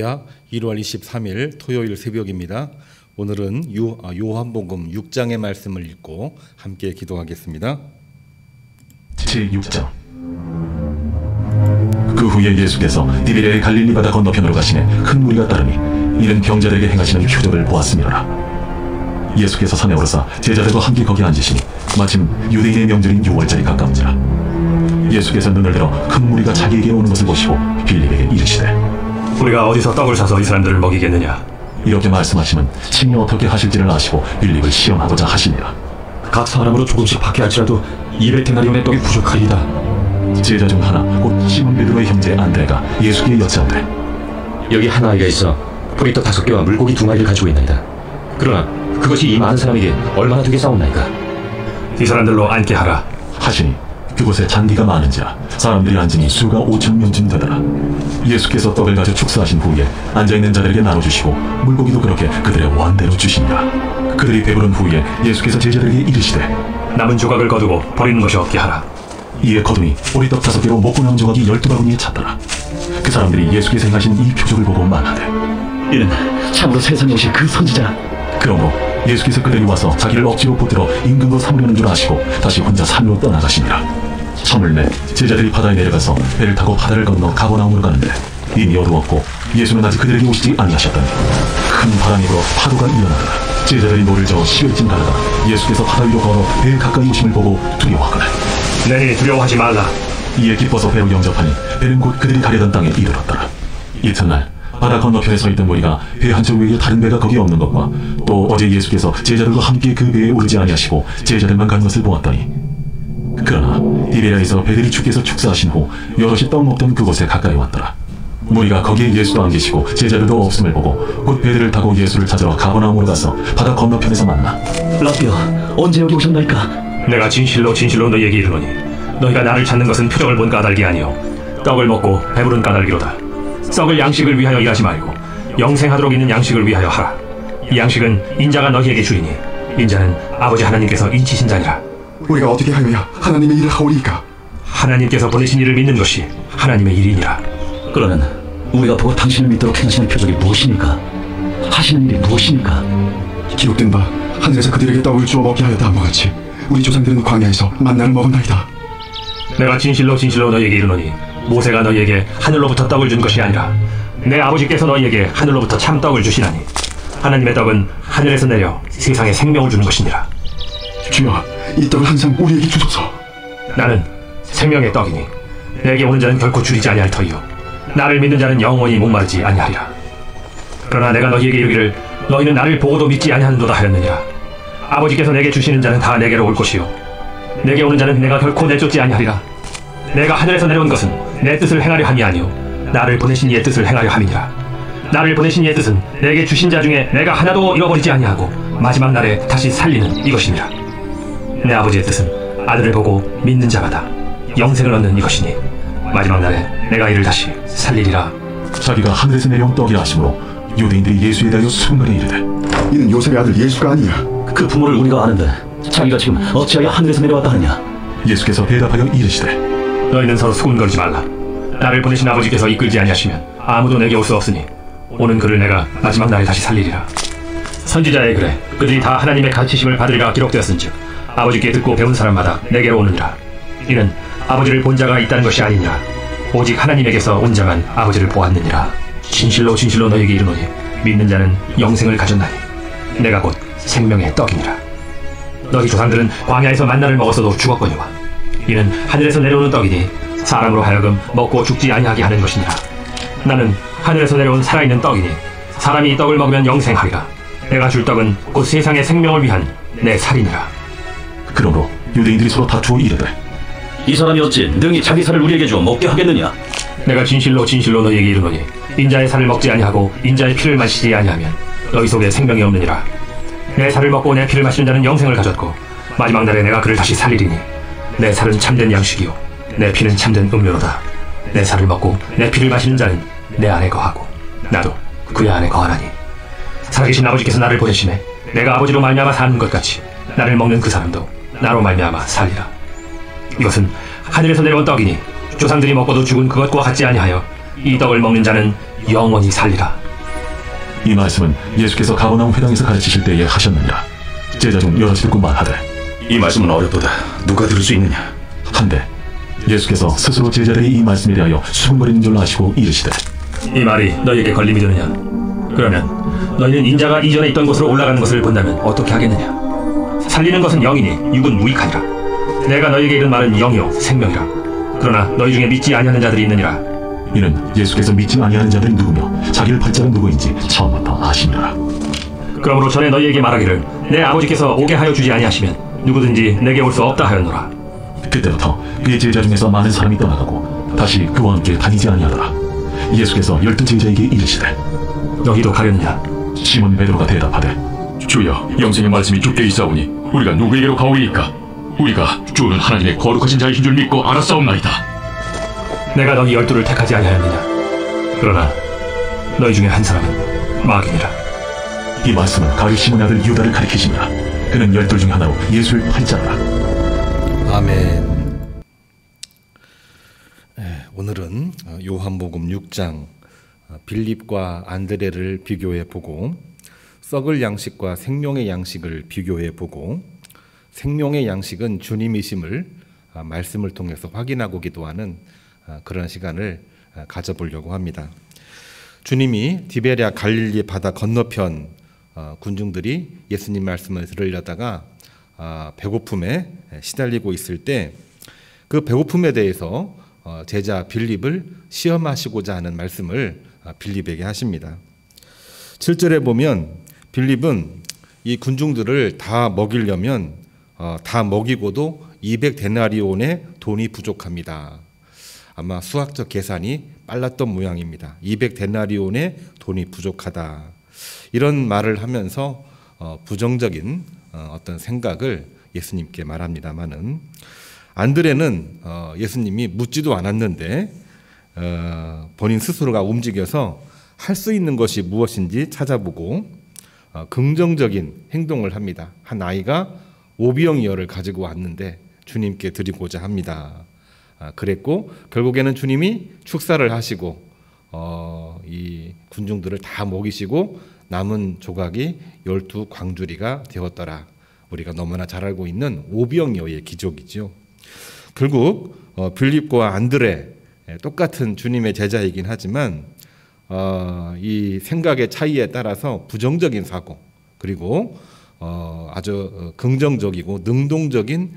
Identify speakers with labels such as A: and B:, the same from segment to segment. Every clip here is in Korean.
A: 안녕하십니까. 1월 23일 토요일 새벽입니다. 오늘은 요한복음 6장의 말씀을 읽고 함께 기도하겠습니다.
B: 제6장. 그 후에 예수께서 디베랴의 갈릴리 바다 건너편으로 가시매 큰 무리가 따르니 이는 병자들에게 행하시는 표적을 보았음이로라. 예수께서 산에 오르사 제자들과 함께 거기 앉으시니 마침 유대인의 명절인 유월절이 가까운지라. 예수께서 눈을 들어 큰 무리가 자기에게 오는 것을 보시고 빌립에게 이르시되
C: 우리가 어디서 떡을 사서 이 사람들을 먹이겠느냐.
B: 이렇게 말씀하시면 친히 어떻게 하실지를 아시고 빌립을 시험하고자 하시니라.
D: 각 사람으로 조금씩 받게 할지라도 200데나리온의 떡이 부족하리이다.
B: 제자 중 하나 곧 시몬 베드로의 형제 안드레가 예수께 여짜오되
D: 여기 한 아이가 있어 보리떡 5개와 물고기 2마리를 가지고 있나이다. 그러나 그것이 이 많은 사람에게 얼마나 되겠사옵나이까.
C: 이 사람들로 앉게 하라
B: 하시니 그곳에 잔디가 많은지라 사람들이 앉으니 수가 5,000명쯤 되더라. 예수께서 떡을 가져 축사하신 후에 앉아있는 자들에게 나눠주시고 물고기도 그렇게 그들의 원대로 주시니라. 그들이 배부른 후에 예수께서 제자들에게 이르시되
C: 남은 조각을 거두고 버리는 것이 없게 하라.
B: 이에 거두니 보리떡 5개로 먹고 남은 조각이 12바구니에 찼더라. 그 사람들이 예수께서 행하신 이 표적을 보고 말하되
D: 이는 참으로 세상에 오신 그 선지자라.
B: 그러므로 예수께서 그들이 와서 자기를 억지로 붙들어 임금으로 삼으려는 줄 아시고 다시 혼자 산으로 떠나가시니라. 처물매 제자들이 바다에 내려가서 배를 타고 바다를 건너 가버나움으로 가는데 이미 어두웠고 예수는 아직 그들에게 오시지 아니하셨더니 큰 바람이 불어 파도가 일어나더라. 제자들이 노를 저어 10여쯤 가다가 예수께서 바다 위로 걸어 배에 가까이 오심을 보고 두려워하거늘
C: 내니 두려워하지 말라.
B: 이에 기뻐서 배로 영접하니 배는 곧 그들이 가려던 땅에 이르렀더라. 이튿날 바다 건너편에 서 있던 무리가 배 한 척 외에 다른 배가 거기 없는 것과 또 어제 예수께서 제자들과 함께 그 배에 오르지 아니하시고 제자들만 가는 것을 보았더니 그러나 디베랴에서 배들이 주께서 축사하신 후 여럿이 떡 먹던 그곳에 가까이 왔더라. 무리가 거기에 예수도 안 계시고 제자들도 없음을 보고 곧 배들을 타고 예수를 찾으러 가버나움으로 가서 바다 건너편에서 만나
D: 라비어, 언제 여기 오셨나이까?
C: 내가 진실로 진실로 너희에게 이르노니 너희가 나를 찾는 것은 표적을 본 까닭이 아니요 떡을 먹고 배부른 까닭이로다. 썩을 양식을 위하여 일하지 말고 영생하도록 있는 양식을 위하여 하라. 이 양식은 인자가 너희에게 주리니 인자는 아버지 하나님께서 인치신 자니라.
E: 우리가 어떻게 하여야 하나님의 일을 하오리이까?
C: 하나님께서 보내신 이를 믿는 것이 하나님의 일이니라.
D: 그러면 우리가 보고 당신을 믿도록 행하시는 표적이 무엇입니까? 하시는 일이 무엇입니까?
E: 기록된 바 하늘에서 그들에게 떡을 주어 먹게 하여 다음과 같이 우리 조상들은 광야에서 만나를 먹었나이다.
C: 내가 진실로 진실로 너희에게 이르노니 모세가 너희에게 하늘로부터 떡을 준 것이 아니라 내 아버지께서 너희에게 하늘로부터 참 떡을 주시나니 하나님의 떡은 하늘에서 내려 세상에 생명을 주는 것이니라.
E: 주여, 이 떡을 항상 우리에게 주소서.
C: 나는 생명의 떡이니 내게 오는 자는 결코 줄이지 아니할 터이요 나를 믿는 자는 영원히 목마르지 아니하리라. 그러나 내가 너희에게 이르기를 너희는 나를 보고도 믿지 아니하는도다 하였느니라. 아버지께서 내게 주시는 자는 다 내게로 올 것이요 내게 오는 자는 내가 결코 내쫓지 아니하리라. 내가 하늘에서 내려온 것은 내 뜻을 행하려 함이 아니요 나를 보내신 이의 뜻을 행하려 함이니라. 나를 보내신 이의 뜻은 내게 주신 자 중에 내가 하나도 잃어버리지 아니하고 마지막 날에 다시 살리는 이것이니라. 내 아버지의 뜻은 아들을 보고 믿는 자마다 영생을 얻는 이것이니 마지막 날에 내가 이를 다시 살리리라.
B: 자기가 하늘에서 내려온 떡이라 하심으로 유대인들이 예수에 대하여 수군거려 이르되
E: 이는 요셉의 아들 예수가 아니냐?
D: 그 부모를 우리가 아는데 자기가 지금 어찌하여 하늘에서 내려왔다 하느냐?
B: 예수께서 대답하여 이르시되
C: 너희는 서로 수군거리지 말라. 나를 보내신 아버지께서 이끌지 아니하시면 아무도 내게 올 수 없으니 오는 그를 내가 마지막 날에 다시 살리리라. 선지자의 글에 그들이 다 하나님의 가르치심을 받으리라 기록되었은즉 아버지께 듣고 배운 사람마다 내게로 오느니라. 이는 아버지를 본 자가 있다는 것이 아니니라. 오직 하나님에게서 온 자만 아버지를 보았느니라. 진실로 진실로 너희에게 이르노니 믿는 자는 영생을 가졌나니 내가 곧 생명의 떡이니라. 너희 조상들은 광야에서 만나를 먹었어도 죽었거니와 이는 하늘에서 내려오는 떡이니 사람으로 하여금 먹고 죽지 아니하게 하는 것이니라. 나는 하늘에서 내려온 살아있는 떡이니 사람이 이 떡을 먹으면 영생하리라. 내가 줄 떡은 곧 세상의 생명을 위한 내 살이니라.
B: 그러므로 유대인들이 서로 다투어 이르되
D: 이 사람이 어찌 능히 자기 살을 우리에게 주어 먹게 하겠느냐?
C: 내가 진실로 진실로 너희에게 이르노니 인자의 살을 먹지 아니하고 인자의 피를 마시지 아니하면 너희 속에 생명이 없느니라. 내 살을 먹고 내 피를 마시는 자는 영생을 가졌고 마지막 날에 내가 그를 다시 살리리니 내 살은 참된 양식이요 내 피는 참된 음료로다. 내 살을 먹고 내 피를 마시는 자는 내 안에 거하고 나도 그의 안에 거하나니 살아계신 아버지께서 나를 보내심에 내가 아버지로 말미암아 사는 것 같이 나를 먹는 그 사람도 나로 말미암아 살리라. 이것은 하늘에서 내려온 떡이니 조상들이 먹고도 죽은 그것과 같지 아니하여 이 떡을 먹는 자는 영원히 살리라.
B: 이 말씀은 예수께서 가버나움 회당에서 가르치실 때에 하셨느니라. 제자 중 여럿이 듣고 말하되
F: 이 말씀은 어렵도다. 누가 들을 수 있느냐?
B: 한데 예수께서 스스로 제자들의 이 말씀에 대하여 수군거리는 줄 아시고 이르시되
C: 이 말이 너희에게 걸림이 되느냐? 그러면 너희는 인자가 이전에 있던 곳으로 올라가는 것을 본다면 어떻게 하겠느냐? 살리는 것은 영이니 육은 무익하니라. 내가 너희에게 이른 말은 영이요 생명이라. 그러나 너희 중에 믿지 아니하는 자들이 있느니라.
B: 이는 예수께서 믿지 아니하는 자들이 누구며 자기를 팔 자가 누구인지 처음부터 아시니라.
C: 그러므로 전에 너희에게 말하기를 내 아버지께서 오게 하여 주지 아니하시면 누구든지 내게 올 수 없다 하였노라.
B: 그때부터 그의 제자 중에서 많은 사람이 떠나가고 다시 그와 함께 다니지 아니하더라. 예수께서 12 제자에게 이르시되
C: 너희도 가려느냐?
B: 시몬 베드로가 대답하되
F: 주여, 영생의 말씀이 주께 있사오니 우리가 누구에게로 가오리이까? 우리가 주는 하나님의 거룩하신 자이신 줄 믿고 알았사옵나이다.
C: 내가 너희 12를 택하지 아니하였느냐? 그러나 너희 중에 한 사람은 마귀니라.
B: 이 말씀은 가룟 시몬의 아들 유다를 가리키시니라. 그는 12 중에 하나로 예수를 팔자더라.
A: 아멘. 오늘은 요한복음 6장 빌립과 안드레를 비교해 보고 썩을 양식과 생명의 양식을 비교해 보고 생명의 양식은 주님이심을 말씀을 통해서 확인하고 기도하는 그런 시간을 가져보려고 합니다. 주님이 디베랴 갈릴리 바다 건너편 군중들이 예수님 말씀을 들으려다가 배고픔에 시달리고 있을 때 그 배고픔에 대해서 제자 빌립을 시험하시고자 하는 말씀을 빌립에게 하십니다. 7절에 보면 빌립은 이 군중들을 다 먹이려면 다 먹이고도 200데나리온의 돈이 부족합니다. 아마 수학적 계산이 빨랐던 모양입니다. 200데나리온의 돈이 부족하다. 이런 말을 하면서 부정적인 어떤 생각을 예수님께 말합니다마는 안드레는 예수님이 묻지도 않았는데 본인 스스로가 움직여서 할 수 있는 것이 무엇인지 찾아보고 긍정적인 행동을 합니다. 한 아이가 오병이어를 가지고 왔는데 주님께 드리고자 합니다. 그랬고 결국에는 주님이 축사를 하시고 이 군중들을 다 먹이시고 남은 조각이 12 광주리가 되었더라. 우리가 너무나 잘 알고 있는 오병이어의 기적이죠. 결국 빌립과 안드레 똑같은 주님의 제자이긴 하지만 이 생각의 차이에 따라서 부정적인 사고 그리고 아주 긍정적이고 능동적인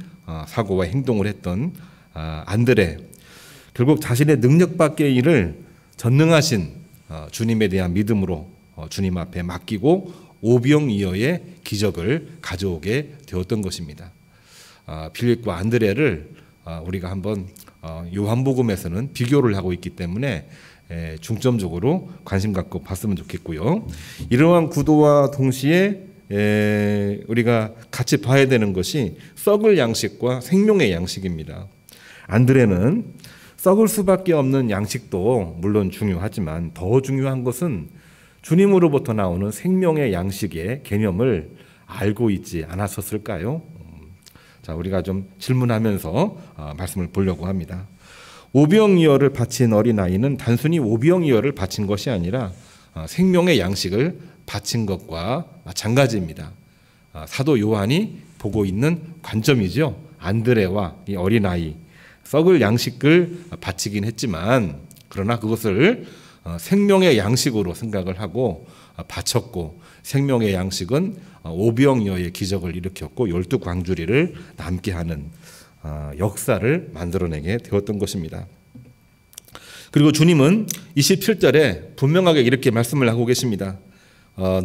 A: 사고와 행동을 했던 안드레, 결국 자신의 능력 밖의 일을 전능하신 주님에 대한 믿음으로 주님 앞에 맡기고 오병이어의 기적을 가져오게 되었던 것입니다. 빌립과 안드레를 우리가 한번 요한복음에서는 비교를 하고 있기 때문에 중점적으로 관심 갖고 봤으면 좋겠고요. 이러한 구도와 동시에 우리가 같이 봐야 되는 것이 썩을 양식과 생명의 양식입니다. 안드레는 썩을 수밖에 없는 양식도 물론 중요하지만 더 중요한 것은 주님으로부터 나오는 생명의 양식의 개념을 알고 있지 않았었을까요? 자, 우리가 좀 질문하면서 말씀을 보려고 합니다. 오병이어를 바친 어린아이는 단순히 오병이어를 바친 것이 아니라 생명의 양식을 바친 것과 마찬가지입니다. 사도 요한이 보고 있는 관점이죠. 안드레와 이 어린아이, 썩을 양식을 바치긴 했지만 그러나 그것을 생명의 양식으로 생각을 하고 바쳤고 생명의 양식은 오병이어의 기적을 일으켰고 12 광주리를 남게 하는 역사를 만들어내게 되었던 것입니다. 그리고 주님은 27절에 분명하게 이렇게 말씀을 하고 계십니다.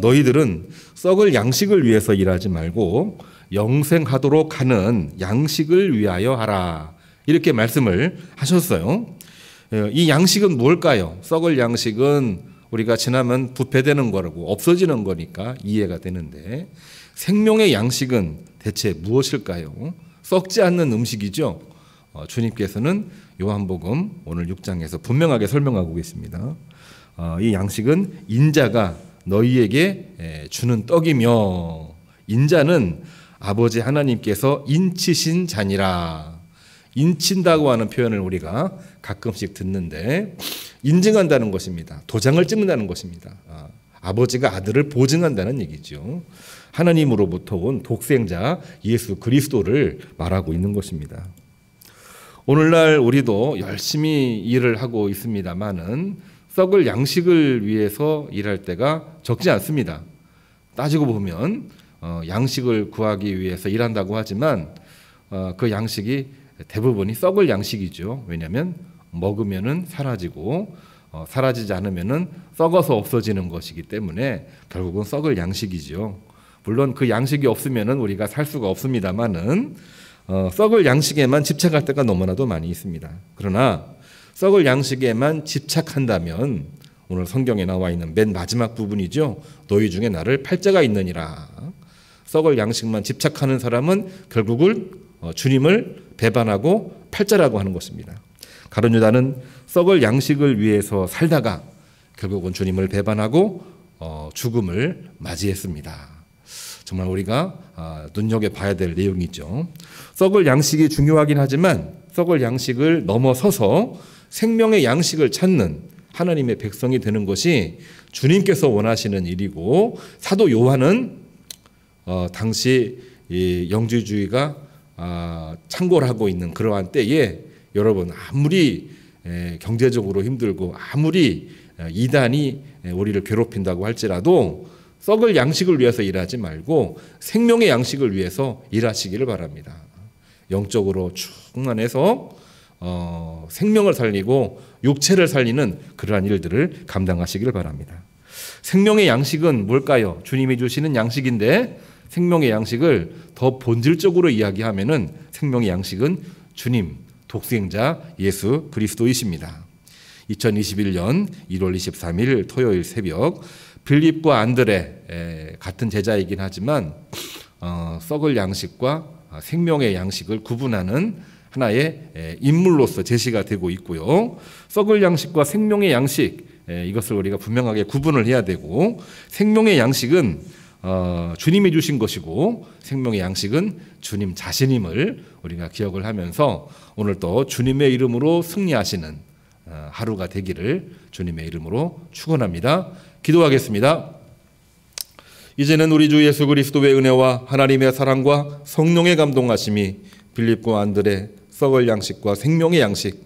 A: 너희들은 썩을 양식을 위해서 일하지 말고 영생하도록 하는 양식을 위하여 하라. 이렇게 말씀을 하셨어요. 이 양식은 뭘까요? 썩을 양식은 우리가 지나면 부패되는 거라고 없어지는 거니까 이해가 되는데 생명의 양식은 대체 무엇일까요? 썩지 않는 음식이죠. 주님께서는 요한복음 오늘 6장에서 분명하게 설명하고 계십니다. 이 양식은 인자가 너희에게 주는 떡이며 인자는 아버지 하나님께서 인치신 자니라. 인친다고 하는 표현을 우리가 가끔씩 듣는데 인증한다는 것입니다. 도장을 찍는다는 것입니다. 아버지가 아들을 보증한다는 얘기죠. 하나님으로부터 온 독생자 예수 그리스도를 말하고 있는 것입니다. 오늘날 우리도 열심히 일을 하고 있습니다만은 썩을 양식을 위해서 일할 때가 적지 않습니다. 따지고 보면 양식을 구하기 위해서 일한다고 하지만 그 양식이 대부분이 썩을 양식이죠. 왜냐하면 먹으면은 사라지고 사라지지 않으면은 썩어서 없어지는 것이기 때문에 결국은 썩을 양식이죠. 물론 그 양식이 없으면은 우리가 살 수가 없습니다만은 썩을 양식에만 집착할 때가 너무나도 많이 있습니다. 그러나 썩을 양식에만 집착한다면 오늘 성경에 나와 있는 맨 마지막 부분이죠. 너희 중에 나를 팔자가 있느니라. 썩을 양식만 집착하는 사람은 결국은 주님을 배반하고 팔자라고 하는 것입니다. 가룟 유다는 썩을 양식을 위해서 살다가 결국은 주님을 배반하고 죽음을 맞이했습니다. 정말 우리가 눈여겨봐야 될 내용이죠. 썩을 양식이 중요하긴 하지만 썩을 양식을 넘어서서 생명의 양식을 찾는 하나님의 백성이 되는 것이 주님께서 원하시는 일이고, 사도 요한은 당시 이 영주주의가 창궐하고 있는 그러한 때에 여러분 아무리 경제적으로 힘들고 아무리 이단이 우리를 괴롭힌다고 할지라도 썩을 양식을 위해서 일하지 말고 생명의 양식을 위해서 일하시기를 바랍니다. 영적으로 충만해서 생명을 살리고 육체를 살리는 그러한 일들을 감당하시기를 바랍니다. 생명의 양식은 뭘까요? 주님이 주시는 양식인데 생명의 양식을 더 본질적으로 이야기하면은 생명의 양식은 주님, 독생자 예수 그리스도이십니다. 2021년 1월 23일 토요일 새벽 빌립과 안드레 같은 제자이긴 하지만 썩을 양식과 생명의 양식을 구분하는 하나의 인물로서 제시가 되고 있고요. 썩을 양식과 생명의 양식, 이것을 우리가 분명하게 구분을 해야 되고, 생명의 양식은 주님이 주신 것이고 생명의 양식은 주님 자신임을 우리가 기억을 하면서 오늘 또 주님의 이름으로 승리하시는 하루가 되기를 주님의 이름으로 축원합니다. 기도하겠습니다. 이제는 우리 주 예수 그리스도의 은혜와 하나님의 사랑과 성령의 감동하심이 빌립과 안드레 썩을 양식과 생명의 양식,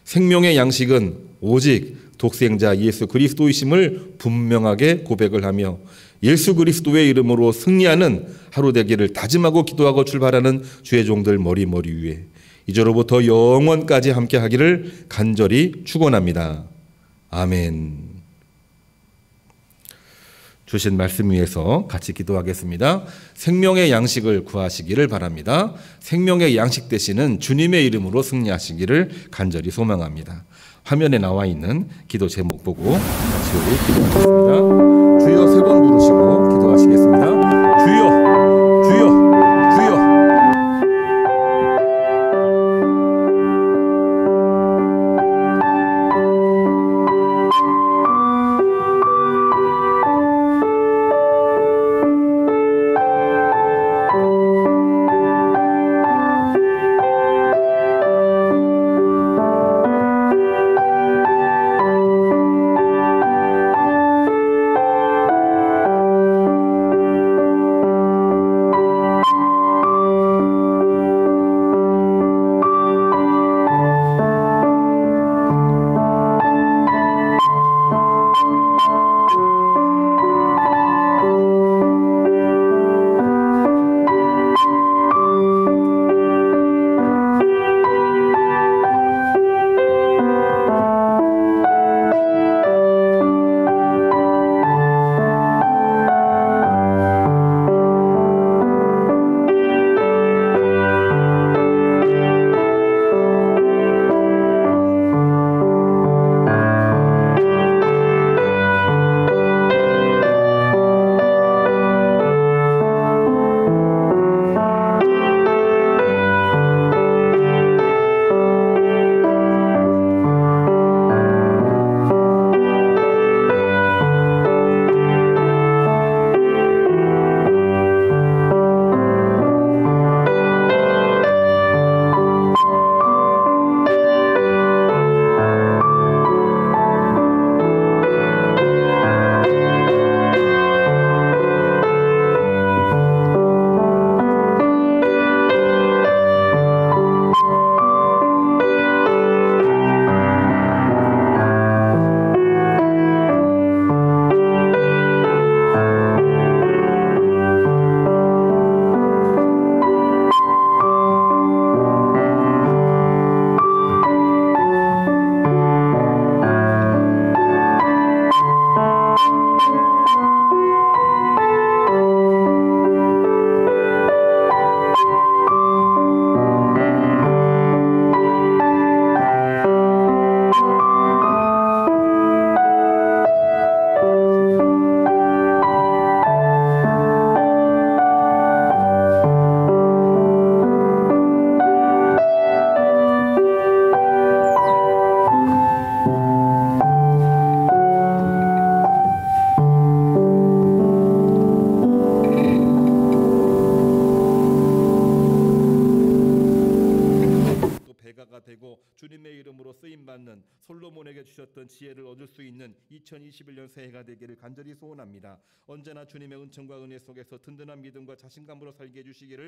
A: 생명의 양식은 오직 독생자 예수 그리스도이심을 분명하게 고백을 하며 예수 그리스도의 이름으로 승리하는 하루 되기를 다짐하고 기도하고 출발하는 주의 종들 머리 위에 이제로부터 영원까지 함께 하기를 간절히 축원합니다. 아멘. 주신 말씀 위해서 같이 기도하겠습니다. 생명의 양식을 구하시기를 바랍니다. 생명의 양식 되시는 주님의 이름으로 승리하시기를 간절히 소망합니다. 화면에 나와 있는 기도 제목 보고 같이 우리 기도하겠습니다. 주여 세 번 부르시고 기도하시겠습니다. 주여, 주여, 주여. 그런 지혜를 얻을 수 있는 2021년 새해가 되기를 간절히 소원합니다. 언제나 주님의 은총과 은혜 속에서 든든한 믿음과 자신감으로 살게 해주시기를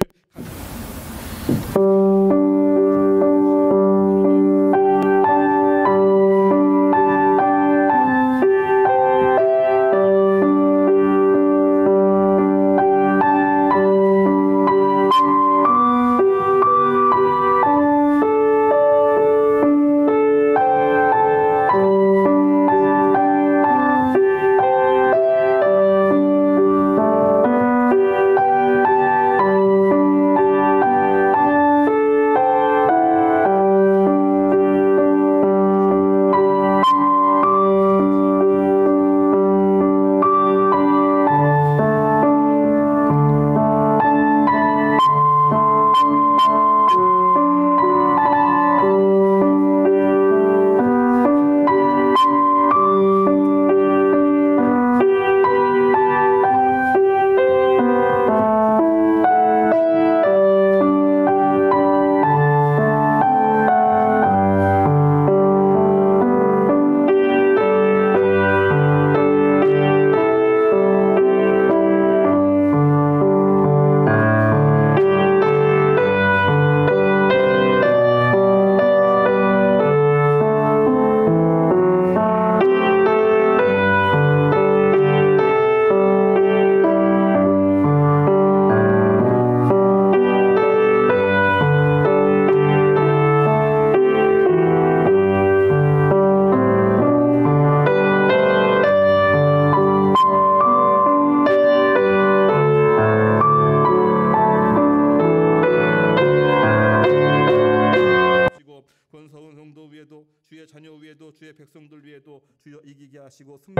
A: 권서운 성도 위에도 주의 자녀 위에도 주의 백성들 위에도 주여 이기게 하시고 승리